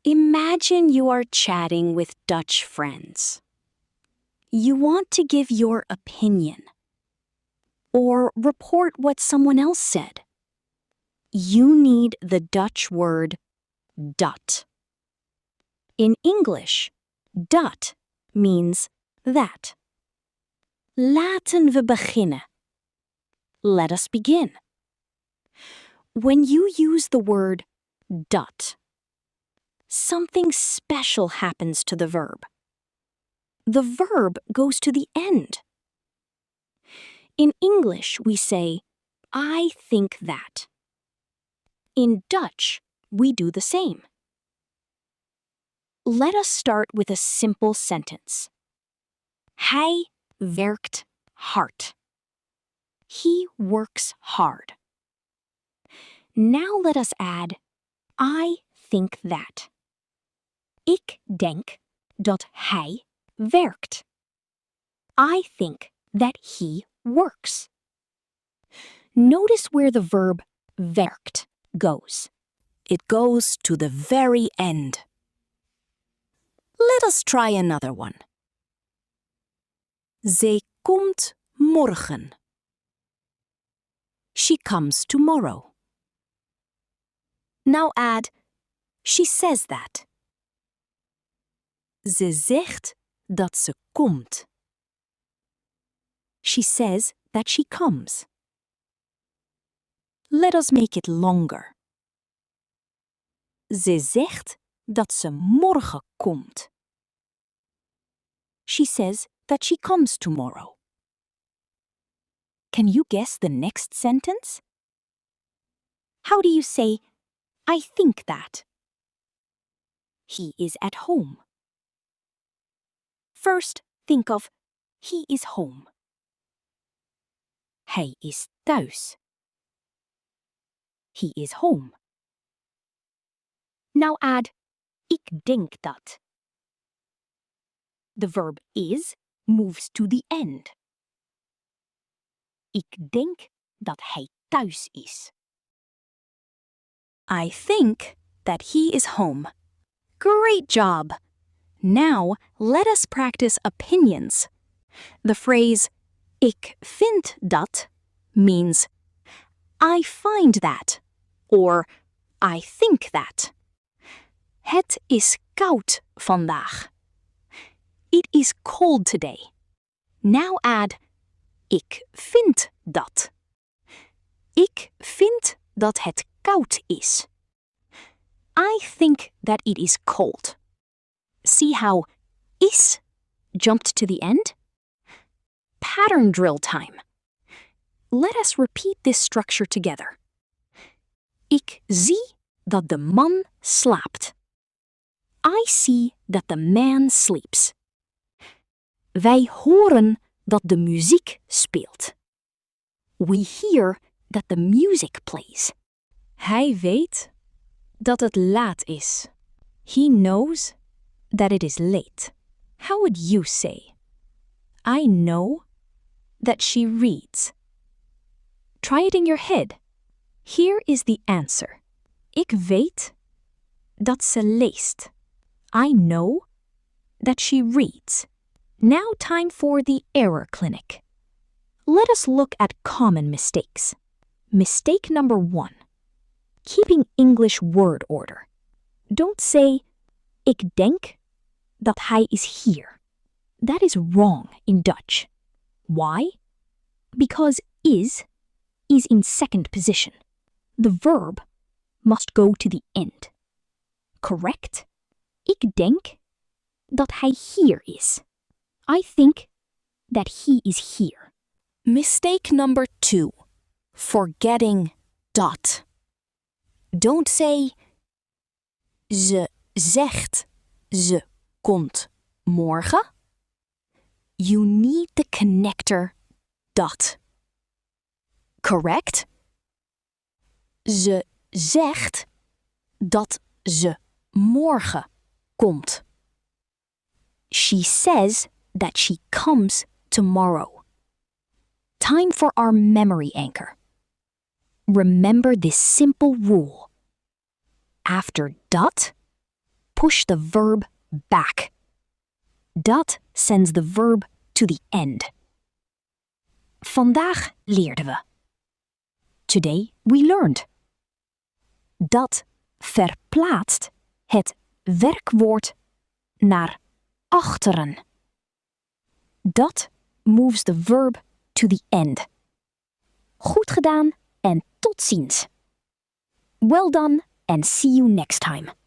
Imagine you are chatting with Dutch friends. You want to give your opinion or report what someone else said. You need the Dutch word dat. In English, dat means that. Laten we beginnen. Let us begin. When you use the word dat, something special happens to the verb. The verb goes to the end. In English, we say, I think that. In Dutch, we do the same. Let us start with a simple sentence. Hij werkt hard. He works hard. Now let us add, I think that. Ik denk dat hij werkt. I think that he works. Notice where the verb werkt goes. It goes to the very end. Let us try another one. Zij komt morgen. She comes tomorrow. Now add, she says that. Ze zegt dat ze komt. She says that she comes. Let us make it longer. Ze zegt dat ze morgen komt. She says that she comes tomorrow. Can you guess the next sentence? How do you say, I think that? He is at home. First, think of he is home. Hij is thuis. He is home. Now add, ik denk dat. The verb is moves to the end. Ik denk dat hij thuis is. I think that he is home. Great job! Now let us practice opinions. The phrase ik vind dat means I find that or I think that. Het is koud vandaag. It is cold today. Now add ik vind dat. Ik vind dat het koud is. I think that it is cold. See how is jumped to the end? Pattern drill time. Let us repeat this structure together. Ik zie dat de man slaapt. I see that the man sleeps. Wij horen dat de muziek speelt. We hear that the music plays. Hij weet dat het laat is. He knows that it is late. How would you say? I know that she reads. Try it in your head. Here is the answer. Ik weet dat ze leest. I know that she reads. Now time for the error clinic. Let us look at common mistakes. Mistake number 1. Keeping English word order. Don't say, ik denk dat hij is hier. That is wrong in Dutch. Why? Because is in second position. The verb must go to the end. Correct? Ik denk dat hij hier is. I think that he is here. Mistake number 2. Forgetting dat. Don't say, ze zegt ze komt morgen. You need the connector dat. Correct? Ze zegt dat ze morgen komt. She says that she comes tomorrow. Time for our memory anchor. Remember this simple rule. After dat, push the verb back. Dat sends the verb to the end. Vandaag leerden we. Today we learned. Dat verplaatst het werkwoord naar achteren. Dat moves the verb to the end. Goed gedaan en tot ziens. Well done and see you next time.